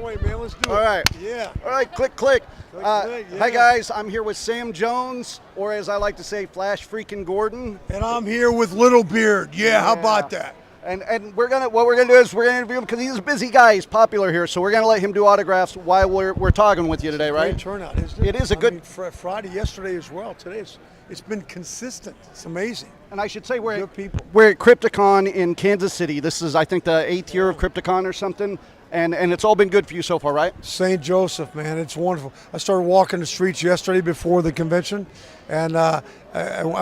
Highway, man. Let's do it. All right. Yeah. All right, click, click. Click, yeah. Hi, guys. I'm here with Sam Jones, or as I like to say, Flash Freaking Gordon. And I'm here with Little Beard. Yeah, how about that? And what we're gonna do is we're gonna interview him because he's a busy guy. He's popular here, so we're gonna let him do autographs while we're talking with you today, right? Great turnout, isn't it? It is a good Friday, yesterday as well. Today it's been consistent. It's amazing. And I should say we're Good people. at Crypticon in Kansas City. This is, I think, the 8th year of Crypticon or something. And it's all been good for you so far, right? St. Joseph, man, it's wonderful. I started walking the streets yesterday before the convention, and I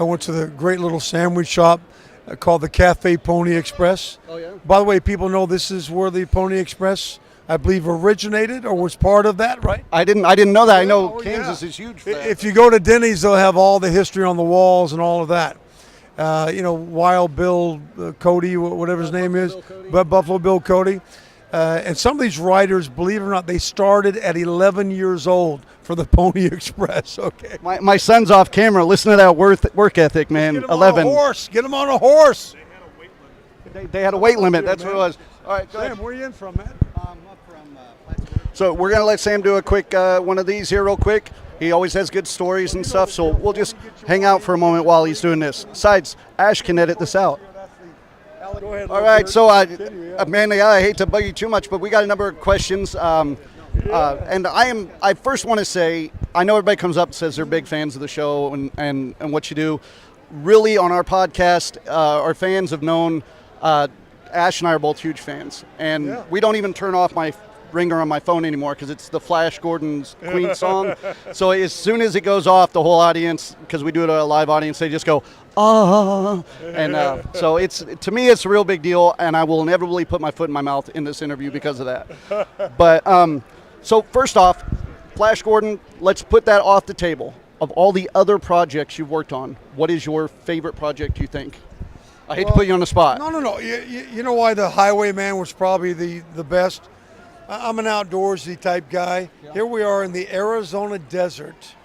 went to the great little sandwich shop called the Cafe Pony Express. Oh, yeah? By the way, people know this is where the Pony Express, I believe, originated or was part of that, right? I didn't know that. I know Oh, Kansas yeah. is huge for that. If you go to Denny's, they'll have all the history on the walls and all of that. Wild Bill Cody, whatever his name is, Buffalo Bill Cody. And some of these riders, believe it or not, they started at 11 years old for the Pony Express. Okay. My son's off camera. Listen to that work ethic, man. Get him 11. on a horse. Get him on a horse. They had a weight limit. That's what it was. All right, go ahead. Sam, where are you in from, man? I'm from Plattsburgh. So we're going to let Sam do a quick one of these here real quick. He always has good stories and stuff, so we'll just hang out for a moment while he's doing this. Besides, Ash can edit this out. Go ahead. All right, so Amanda, I hate to bug you too much, but we got a number of questions. And I first want to say, I know everybody comes up and says they're big fans of the show and what you do. Really, on our podcast, our fans have known Ash and I are both huge fans. And we don't even turn off my ringer on my phone anymore because it's the Flash Gordon's Queen song. So as soon as it goes off, the whole audience, because we do it at a live audience, they just go, ah. And so to me, it's a real big deal, and I will inevitably put my foot in my mouth in this interview because of that. But so first off, Flash Gordon, let's put that off the table. Of all the other projects you've worked on, what is your favorite project, you think? I hate to put you on the spot. No. You know why the Highwayman was probably the best? I'm an outdoorsy type guy. Yeah. Here we are in the Arizona desert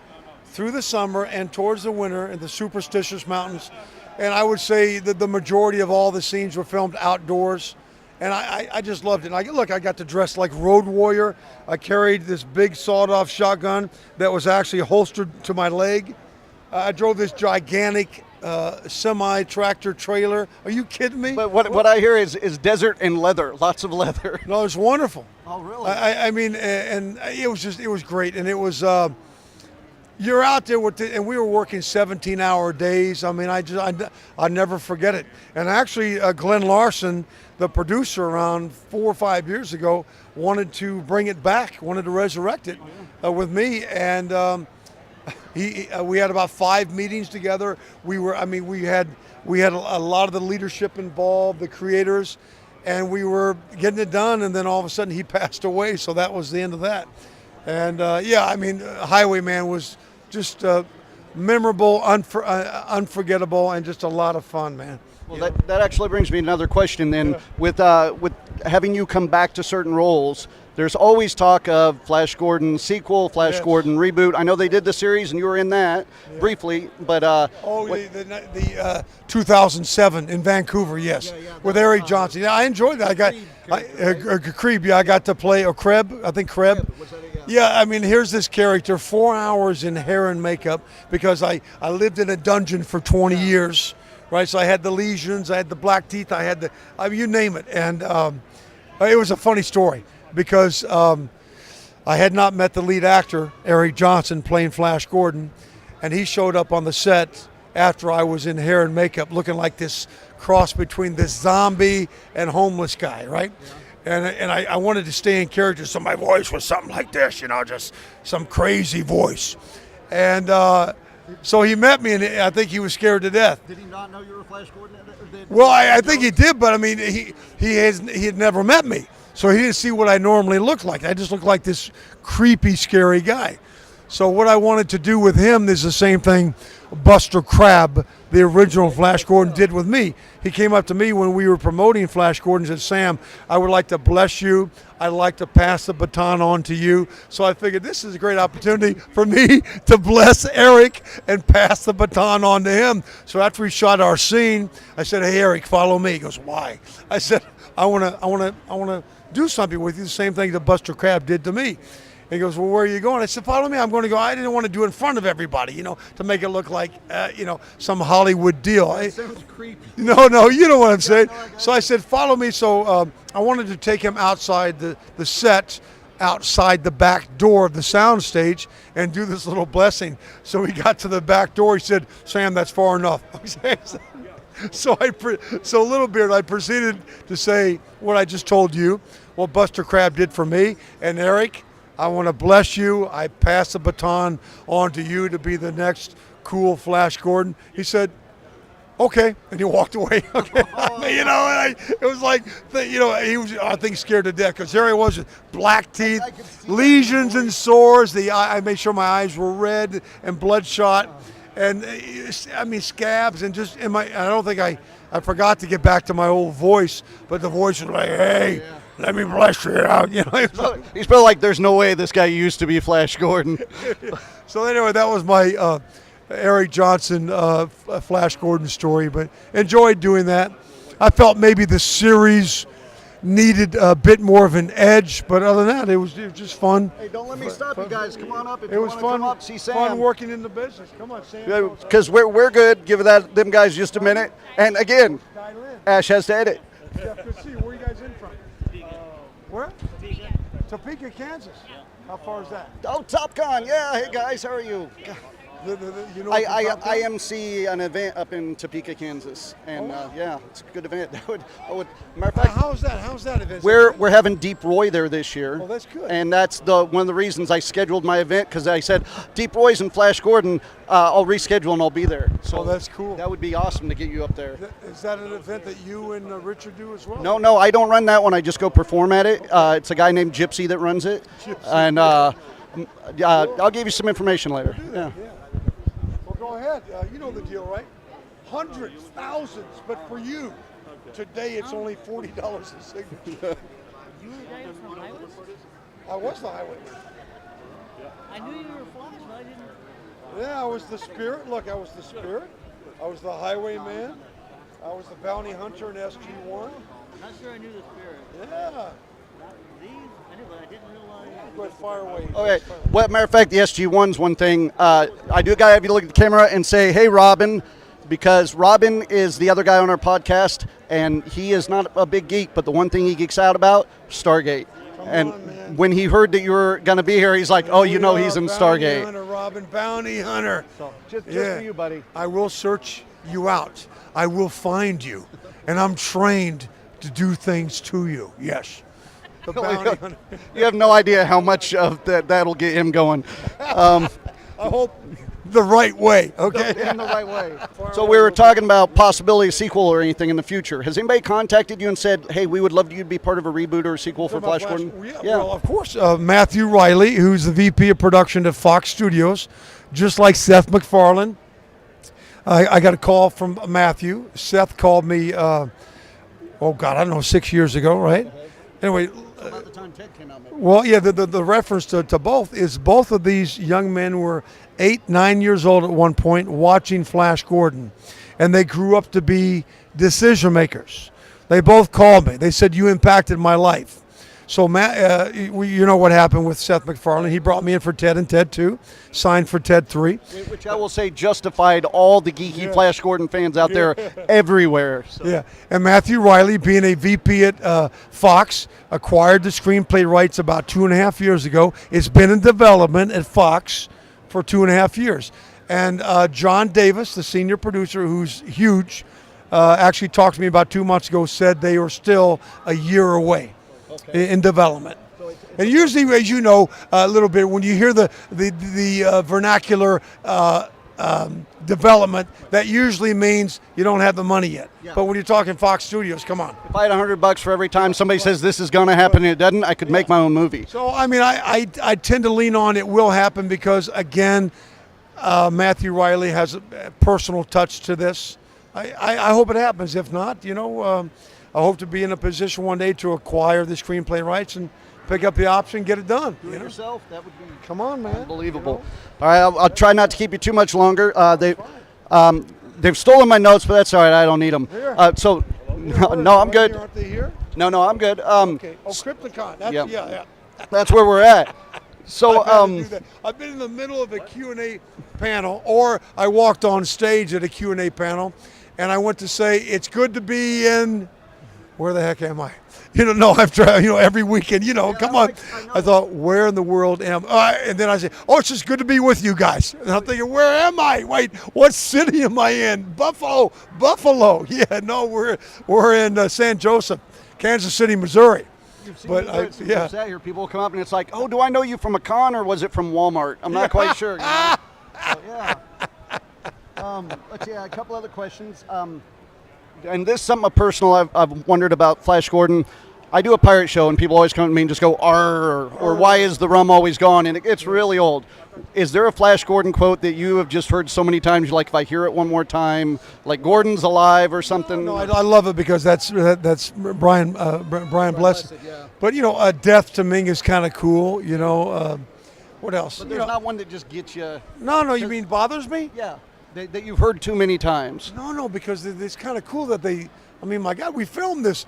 through the summer and towards the winter in the superstitious mountains. And I would say that the majority of all the scenes were filmed outdoors. And I just loved it. And I got to dress like Road Warrior. I carried this big sawed-off shotgun that was actually holstered to my leg. I drove this gigantic semi-tractor trailer. Are you kidding me? But what I hear is desert and leather, lots of leather. No, it's wonderful. Oh, really? I mean, and it was great. And it was, you're out there and we were working 17-hour days. I mean, I never forget it. And actually, Glenn Larson, the producer around 4 or 5 years ago, wanted to bring it back, wanted to resurrect it with me. And we had about 5 meetings together. We had a lot of the leadership involved, the creators, and we were getting it done. And then all of a sudden he passed away. So that was the end of that. And Highwayman was just memorable, unforgettable, and just a lot of fun, man. Well, that actually brings me to another question then. With having you come back to certain roles, there's always talk of Flash Gordon sequel, Flash Gordon reboot. I know they did the series and you were in that briefly, but the 2007 in Vancouver, with Eric Johnson. Yeah, I enjoyed that. I got to play Kreb. I think Kreb. Yeah, I mean, here's this character, 4 hours in hair and makeup because I lived in a dungeon for 20 years, right? So I had the lesions, I had the black teeth, you name it. And it was a funny story because I had not met the lead actor, Eric Johnson, playing Flash Gordon, and he showed up on the set after I was in hair and makeup looking like this cross between this zombie and homeless guy, right? Yeah. And I wanted to stay in character, so my voice was something like this, just some crazy voice. And so he met me, and I think he was scared to death. Did he not know you were Flash Gordon? Well, I think he did, but I mean, he had never met me, so he didn't see what I normally looked like. I just looked like this creepy, scary guy. So what I wanted to do with him is the same thing Buster Crabbe, the original Flash Gordon, did with me. He came up to me when we were promoting Flash Gordon and said, Sam, I would like to bless you. I'd like to pass the baton on to you. So I figured this is a great opportunity for me to bless Eric and pass the baton on to him. So after we shot our scene, I said, hey, Eric, follow me. He goes, why? I said, I want to do something with you. The same thing that Buster Crabbe did to me. He goes, well, where are you going? I said, follow me. I'm going to go. I didn't want to do it in front of everybody, to make it look like, some Hollywood deal. Sounds creepy. No, you know what I'm saying. So I said, follow me. So I wanted to take him outside the set, outside the back door of the sound stage, and do this little blessing. So he got to the back door. He said, Sam, that's far enough. So Little Beard, I proceeded to say what I just told you, what Buster Crabbe did for me. And Eric, I want to bless you. I pass the baton on to you to be the next cool Flash Gordon. He said, okay, and he walked away. Okay, it was like, he was, I think, scared to death because there he was with black teeth, lesions and sores. I made sure my eyes were red and bloodshot, and scabs, and just I don't think I forgot to get back to my old voice, but the voice was like, hey. Let me bless you out. He's probably like, there's no way this guy used to be Flash Gordon. So anyway, that was my Eric Johnson Flash Gordon story, but enjoyed doing that. I felt maybe the series needed a bit more of an edge, but other than that, it was just fun. Hey, don't let me stop you guys. Come on up if it you was want fun. to come up, see Sam. Fun working in the business. Come on, Sam. Because we're good. Give them guys just a minute. And again, Ash has to edit. Yeah, good to see you. Where are you guys in from? Where? Topeka, Kansas. How far is that? Oh, TopCon. Yeah. Hey, guys. How are you? I MC an event up in Topeka, Kansas, and it's a good event. Matter of fact, how's that event? We're having Deep Roy there this year. Oh, that's good. And that's one of the reasons I scheduled my event, because I said Deep Roy's and Flash Gordon. I'll reschedule and I'll be there. So that's cool. That would be awesome to get you up there. Is that an event that you and Richard do as well? No, I don't run that one. I just go perform at it. It's a guy named Gypsy that runs it, and I'll give you some information later. Yeah. Go ahead. You know the deal, right? Hundreds, thousands, but for you, today it's only $40 a signature. You were the guy from Highways? I was the highwayman. I knew you were Flash, but I didn't. Yeah, I was the spirit. Look, I was the spirit. I was the highwayman. I was the bounty hunter in SG-1. Not sure I knew the spirit. Yeah. These, I knew, but I didn't realize. Go ahead, fire away. Okay. Well, matter of fact, the SG-1's one thing. I do gotta have you look at the camera and say, hey, Robin, because Robin is the other guy on our podcast, and he is not a big geek, but the one thing he geeks out about, Stargate. And when he heard that you were going to be here, he's like, oh, he's in Stargate. Bounty hunter, Robin, bounty hunter. So, just for you, buddy. I will search you out. I will find you. And I'm trained to do things to you. Yes. The bounty hunter. You have no idea how much of that'll get him going. I hope the right way, okay? In the right way. So we were talking about possibility of sequel or anything in the future. Has anybody contacted you and said, hey, we would love you to be part of a reboot or a sequel for Flash Gordon? Yeah, well, of course. Matthew Riley, who's the VP of production at Fox Studios, just like Seth MacFarlane. I got a call from Matthew. Seth called me, I don't know, 6 years ago, right? Anyway. About the time Ted came out, maybe. Well, yeah, the reference to both is both of these young men were 8, 9 years old at one point watching Flash Gordon, and they grew up to be decision makers. They both called me. They said, you impacted my life. So, Matt, you know what happened with Seth MacFarlane. He brought me in for Ted and Ted 2, signed for Ted 3. Which I will say justified all the geeky Flash Gordon fans out there everywhere. So. Yeah, and Matthew Riley, being a VP at Fox, acquired the screenplay rights about 2.5 years ago. It's been in development at Fox for 2.5 years. And John Davis, the senior producer, who's huge, actually talked to me about 2 months ago, said they are still a year away. In development. And usually, as you know, a little bit, when you hear the vernacular development, that usually means you don't have the money yet. Yeah. But when you're talking Fox Studios, come on. If I had $100 for every time somebody says this is going to happen and it doesn't, I could make my own movie. So, I mean, I tend to lean on it will happen because, again, Matthew Riley has a personal touch to this. I hope it happens. If not, I hope to be in a position one day to acquire the screenplay rights and pick up the option, get it done. Do it yourself? That would be come on, man. Unbelievable. All right, I'll try not to keep you too much longer. They've stolen my notes, but that's all right. I don't need them. Here. No, I'm good. Aren't they here? No, I'm good. Okay. Oh, Crypticon. That's, yeah. yeah. That's where we're at. So, I've had to do that. I've been in the middle of a Q&A panel, or I walked on stage at a Q&A panel, and I went to say, it's good to be in, where the heck am I? No, I've tried, every weekend, come on. I thought, where in the world am I? And then I said, oh, it's just good to be with you guys. And I'm thinking, where am I? Wait, what city am I in? Buffalo. Yeah, no, we're in San Joseph, Kansas City, Missouri. But yeah, here people come up and it's like, oh, do I know you from a con or was it from Walmart? I'm not quite sure. So, yeah. Let's see, a couple other questions. And this is something personal I've wondered about Flash Gordon. I do a pirate show and people always come to me and just go, "Arr," or "Why is the rum always gone?" And it's really old. Is there a Flash Gordon quote that you have just heard so many times, like if I hear it one more time, like Gordon's alive or something? No, I love it because that's Brian Blessed. Yeah. But death to Ming is kind of cool. What else? But there's not one that just gets you. No, you mean bothers me? Yeah, that you've heard too many times. No, because it's kind of cool that they. I mean, my God, we filmed this.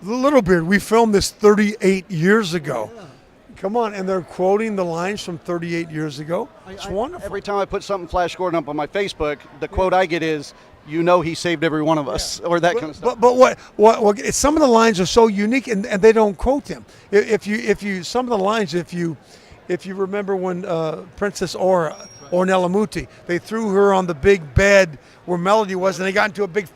Little Beard, we filmed this 38 years ago. Yeah. Come on, and they're quoting the lines from 38 years ago. It's wonderful. Every time I put something Flash Gordon up on my Facebook, the quote I get is, he saved every one of us, or that kind of stuff. But what some of the lines are so unique, and they don't quote them. If you some of the lines, if you remember when Princess Ornella Muti, they threw her on the big bed where Melody was, and they got into a big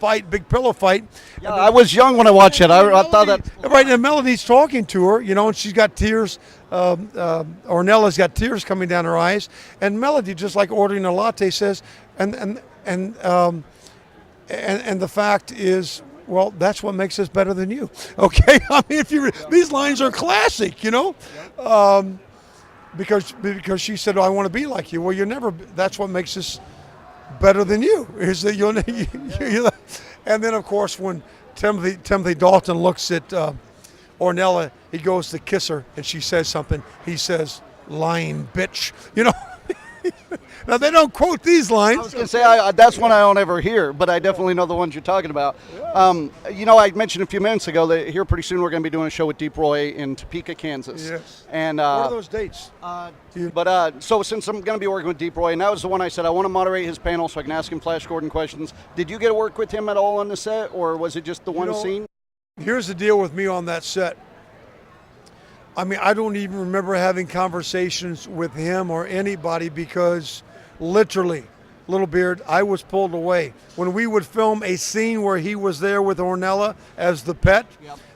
pillow fight. Yeah, I was young when I watched it. I thought that. Right, and Melody's talking to her, and she's got tears. Ornella's got tears coming down her eyes, and Melody, just like ordering a latte, says, and the fact is, well, that's what makes us better than you. Okay, I mean, these lines are classic, because she said, oh, I want to be like you. Well, you're never. That's what makes us better than you. Is that and then of course when Timothy Dalton looks at Ornella, he goes to kiss her, and she says something. He says, "Lying bitch," Now they don't quote these lines. I was going to say that's one I don't ever hear, but I definitely know the ones you're talking about. I mentioned a few minutes ago that here pretty soon we're going to be doing a show with Deep Roy in Topeka, Kansas. Yes. And what are those dates? So since I'm going to be working with Deep Roy, and that was the one I said I want to moderate his panel so I can ask him Flash Gordon questions. Did you get to work with him at all on the set, or was it just the one scene? Here's the deal with me on that set. I mean, I don't even remember having conversations with him or anybody because literally, Little Beard, I was pulled away. When we would film a scene where he was there with Ornella as the pet,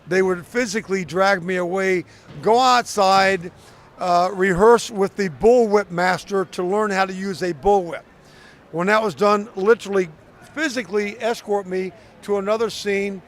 they would physically drag me away, go outside, rehearse with the bullwhip master to learn how to use a bullwhip. When that was done, literally, physically escort me to another scene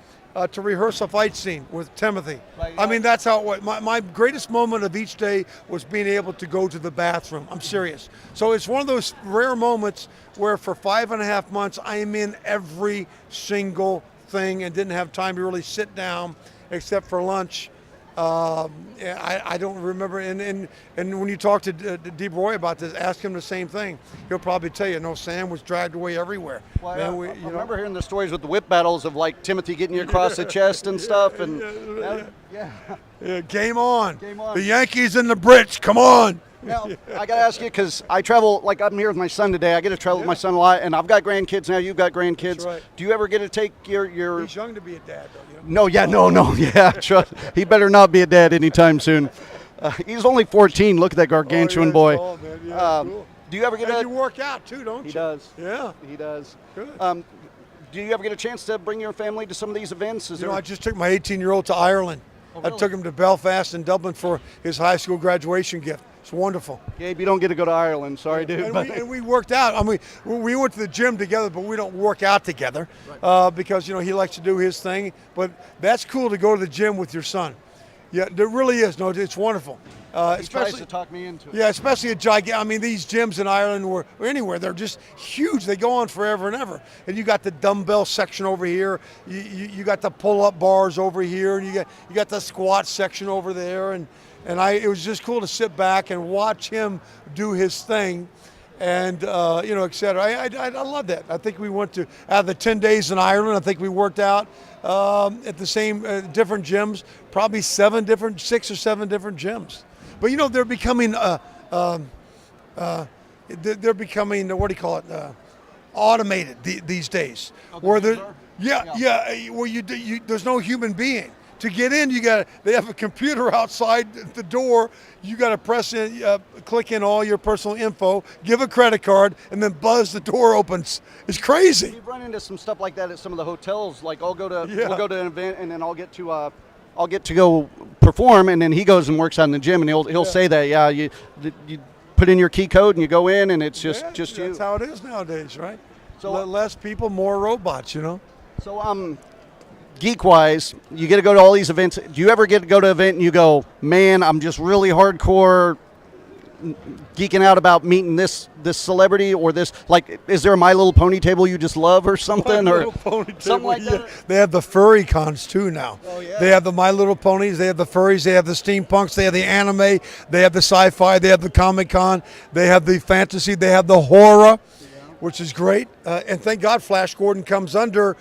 to rehearse a fight scene with Timothy. Right, I mean, that's how it was. My greatest moment of each day was being able to go to the bathroom. I'm serious. So it's one of those rare moments where for 5.5 months I am in every single thing and didn't have time to really sit down except for lunch. I don't remember. And when you talk to Deep Roy about this, ask him the same thing. He'll probably tell you, no, Sam was dragged away everywhere. Well, I remember hearing the stories with the whip battles of like Timothy getting you across the chest and stuff. And game on. The Yankees and the Brits, come on. Now, I got to ask you, because I travel, like I'm here with my son today. I get to travel with my son a lot, and I've got grandkids now. You've got grandkids. That's right. Do you ever get to take your... He's young to be a dad, though. No, trust. He better not be a dad anytime soon. He's only 14. Look at that gargantuan boy. Tall, man. Yeah, cool. Do you ever get you work out, too, don't you? He does. Yeah. He does. Good. Do you ever get a chance to bring your family to some of these events? I just took my 18-year-old to Ireland. Oh, really? I took him to Belfast and Dublin for his high school graduation gift. It's wonderful. Gabe, you don't get to go to Ireland. Sorry, dude. And we worked out. I mean, we went to the gym together, but we don't work out together because, he likes to do his thing. But that's cool to go to the gym with your son. Yeah, there really is. No, it's wonderful. He tries to talk me into it. Yeah, especially these gyms in Ireland or anywhere, they're just huge. They go on forever and ever. And you got the dumbbell section over here. You got the pull-up bars over here, and you got the squat section over there. And it was just cool to sit back and watch him do his thing. and et cetera. I love that. I think we went to out of the 10 days in Ireland. I think we worked out at the same different gyms, probably 6 or 7 different gyms. But they're becoming they're becoming what do you call it? Automated these days. Where where there's no human being. To get in, they have a computer outside the door. You got to press in, click in all your personal info, give a credit card, and then buzz, the door opens. It's crazy. We've run into some stuff like that at some of the hotels. Like we'll go to an event, and then I'll get to go perform, and then he goes and works out in the gym, and he'll say that you put in your key code and you go in, and it's just you. That's how it is nowadays, right? So less people, more robots. So geek-wise, you get to go to all these events. Do you ever get to go to an event and you go, man, I'm just really hardcore geeking out about meeting this celebrity or this? Like, is there a My Little Pony table you just love or something? Something like that? They have the furry cons too now. Oh, yeah. They have the My Little Ponies, they have the furries, they have the steampunks, they have the anime, they have the sci-fi, they have the Comic Con, they have the fantasy, they have the horror, which is great. And thank God Flash Gordon comes under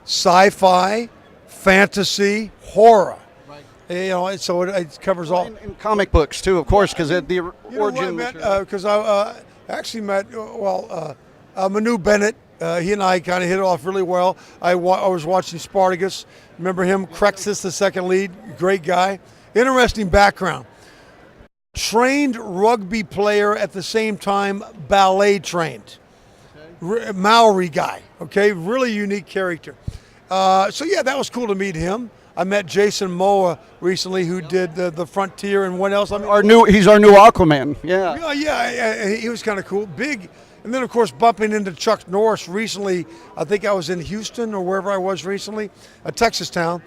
sci-fi, fantasy, horror. Right. So it covers all. And comic books too, of course, because the origin. Because I actually met Manu Bennett. He and I kind of hit it off really well. I was watching Spartacus. Remember him? Crexus, the second lead, great guy. Interesting background. Trained rugby player at the same time, ballet trained. Maori guy, okay, really unique character. That was cool to meet him. I met Jason Momoa recently, who did the Frontier and what else? He's our new Aquaman. Yeah. He was kind of cool, big. And then of course bumping into Chuck Norris recently. I think I was in Houston or wherever I was recently, a Texas town,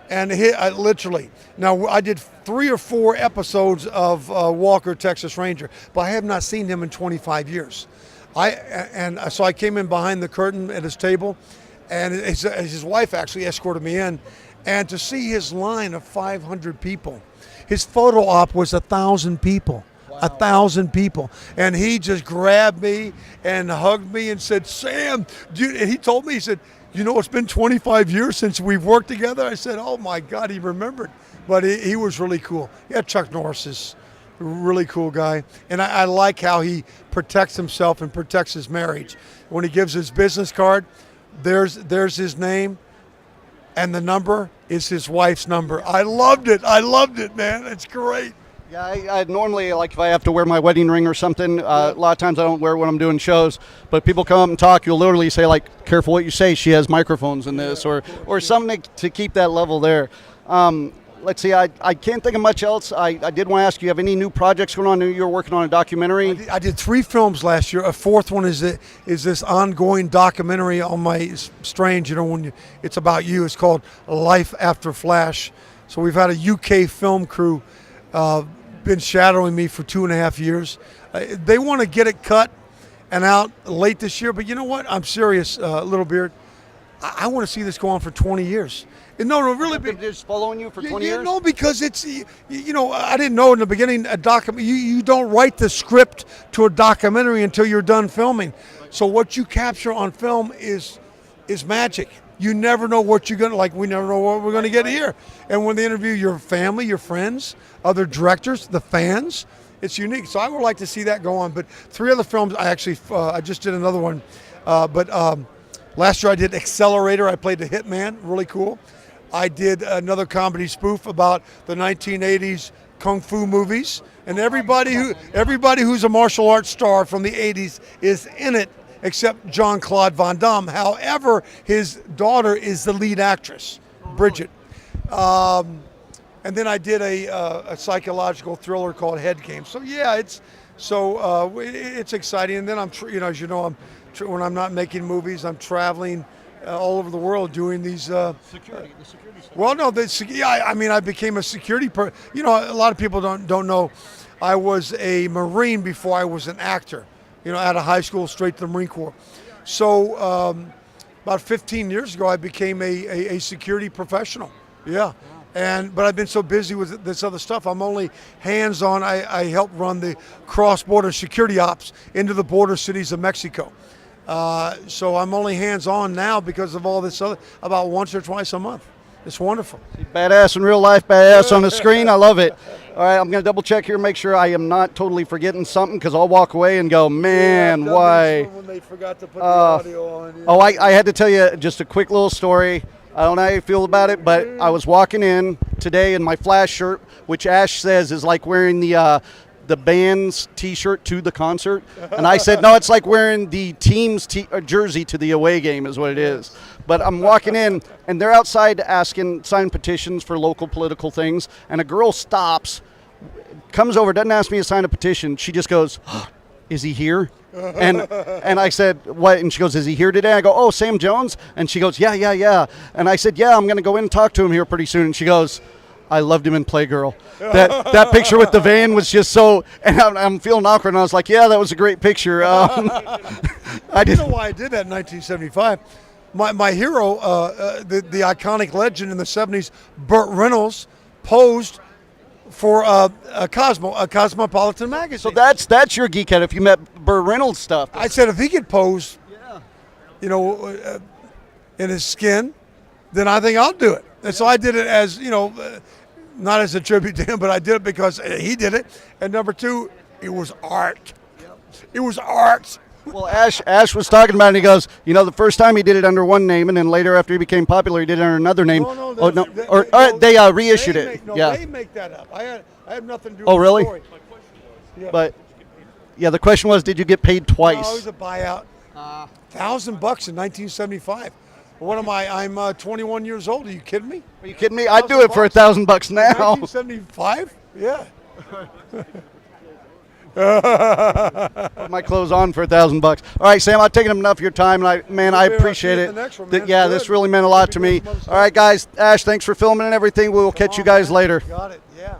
and I literally. Now I did 3 or 4 episodes of Walker, Texas Ranger, but I have not seen him in 25 years. So I came in behind the curtain at his table, and his wife actually escorted me in, and to see his line of 500 people, his photo op was 1,000 people. Wow. 1,000 people, and he just grabbed me and hugged me and said, "Sam," and he told me, he said, "It's been 25 years since we've worked together." I said, "Oh my God," he remembered, but he was really cool. Yeah, Chuck Norris is really cool guy, and I like how he protects himself and protects his marriage. When he gives his business card, there's his name, and the number is his wife's number. I loved it, man. It's great. Yeah, I normally, like, if I have to wear my wedding ring or something, a lot of times I don't wear it when I'm doing shows, but people come up and talk, you'll literally say, like, careful what you say, she has microphones in this, or something to keep that level there. Let's see, I can't think of much else. I did want to ask you, have any new projects going on? You're working on a documentary? I did 3 films last year. A 4th one is this ongoing documentary on my Strange, it's about you. It's called Life After Flash. So we've had a UK film crew been shadowing me for 2.5 years. They want to get it cut and out late this year, but you know what? I'm serious, Little Beard. I want to see this go on for 20 years. No, really. They're just following you for 20 years? No, because it's, I didn't know in the beginning, you don't write the script to a documentary until you're done filming. So what you capture on film is magic. You never know what you're going to, like we never know what we're going to get here. And when they interview your family, your friends, other directors, the fans, it's unique. So I would like to see that go on. But 3 other films, I just did another one. Last year I did Accelerator. I played the hitman, really cool. I did another comedy spoof about the 1980s kung fu movies, and everybody who's a martial arts star from the 80s is in it, except Jean-Claude Van Damme. However, his daughter is the lead actress, Bridget. And then I did a psychological thriller called Head Game. So yeah, it's exciting. And then as you know, when I'm not making movies, I'm traveling all over the world doing these. The security stuff. Well, no, I became a security person. A lot of people don't know. I was a Marine before I was an actor. Out of high school, straight to the Marine Corps. So about 15 years ago, I became a security professional. Yeah. But I've been so busy with this other stuff. I'm only hands-on. I help run the cross-border security ops into the border cities of Mexico. So I'm only hands-on now because of all this other, about once or twice a month. It's wonderful. Badass in real life, badass on the screen. I love it. All right, I'm going to double check here, make sure I am not totally forgetting something, because I'll walk away and go, man, why? When they forgot to put the audio on. Oh, I had to tell you just a quick little story. I don't know how you feel about it, but I was walking in today in my Flash shirt, which Ash says is like wearing the band's T-shirt to the concert. And I said, no, it's like wearing the team's jersey to the away game is what it is. But I'm walking in, and they're outside signing petitions for local political things, and a girl stops, comes over, doesn't ask me to sign a petition. She just goes, is he here? And I said, what? And she goes, is he here today? I go, oh, Sam Jones? And she goes, yeah. And I said, yeah, I'm going to go in and talk to him here pretty soon. And she goes, I loved him in Playgirl. That picture with the van was just so, and I'm feeling awkward. And I was like, yeah, that was a great picture. I didn't know why I did that in 1975. My hero, the iconic legend in the 70s, Burt Reynolds, posed for a Cosmopolitan magazine. So that's your geekhead. If you met Burt Reynolds stuff, I said if he could pose, in his skin, then I think I'll do it. And so I did it as not as a tribute to him, but I did it because he did it. And number two, it was art. It was art. Well, Ash was talking about it, and he goes, the first time he did it under one name, and then later after he became popular, he did it under another name. They reissued it. They make that up. I have nothing to do with Oh, really? the story. Yeah. But, the question was, did you get paid twice? No, it was a buyout. $1,000 in 1975. What am I? I'm 21 years old. Are you kidding me? Are you kidding me? I'd do it for $1,000 now. 1975? Yeah. Put my clothes on for $1,000. All right, Sam, I've taken enough of your time, and I appreciate it. This really meant a lot to me. All right, guys, Ash, thanks for filming and everything. We'll catch you guys later. Got it. Yeah.